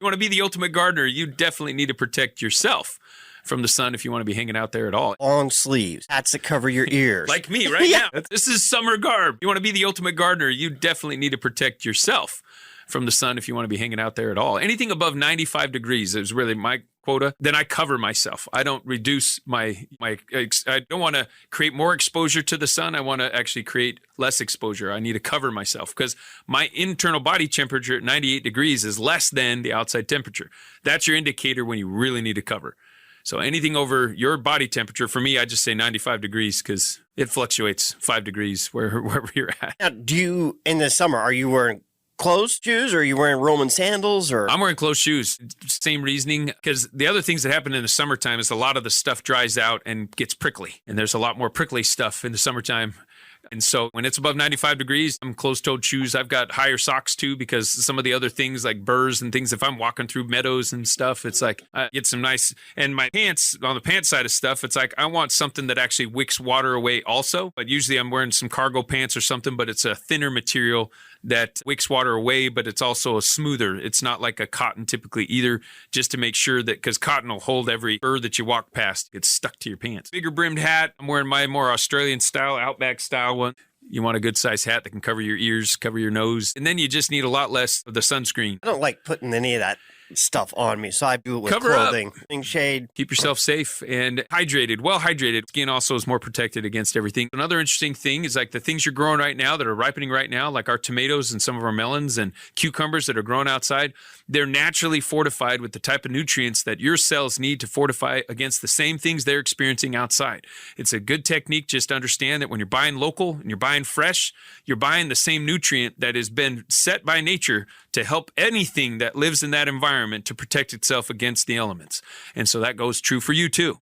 You want to be the ultimate gardener, you definitely need to protect yourself from the sun if you want to be hanging out there at all. Long sleeves, hats that cover your ears. Like me right now. This is summer garb. You want to be the ultimate gardener, you definitely need to protect yourself from the sun if you want to be hanging out there at all. Anything above 95 degrees is really my quota. Then I cover myself. I don't reduce I don't want to create more exposure to the sun. I want to actually create less exposure. I need to cover myself because my internal body temperature at 98 degrees is less than the outside temperature. That's your indicator when you really need to cover. So anything over your body temperature, for me, I just say 95 degrees because it fluctuates 5 degrees wherever you're at. Now, in the summer, are you wearing closed shoes or are you wearing Roman sandals? Or I'm wearing closed shoes. Same reasoning, because the other things that happen in the summertime is a lot of the stuff dries out and gets prickly. And there's a lot more prickly stuff in the summertime. And so when it's above 95 degrees, I'm closed-toed shoes. I've got higher socks too, because some of the other things like burrs and things, if I'm walking through meadows and stuff, it's like I get some nice, and my pants, on the pants side of stuff, it's like I want something that actually wicks water away also. But usually I'm wearing some cargo pants or something, but it's a thinner material that wicks water away, but it's also a smoother. It's not like a cotton typically either, just to make sure that, because cotton will hold every burr that you walk past, gets stuck to your pants. Bigger brimmed hat. I'm wearing my more Australian style, outback style one. You want a good size hat that can cover your ears, cover your nose. And then you just need a lot less of the sunscreen. I don't like putting any of that stuff on me, so I do it with Cover clothing. up. Shade. Keep yourself safe and hydrated, well hydrated. Skin also is more protected against everything. Another interesting thing is like the things you're growing right now that are ripening right now, like our tomatoes and some of our melons and cucumbers that are grown outside, they're naturally fortified with the type of nutrients that your cells need to fortify against the same things they're experiencing outside. It's a good technique just to understand that when you're buying local and you're buying fresh, you're buying the same nutrient that has been set by nature to help anything that lives in that environment to protect itself against the elements. And so that goes true for you too.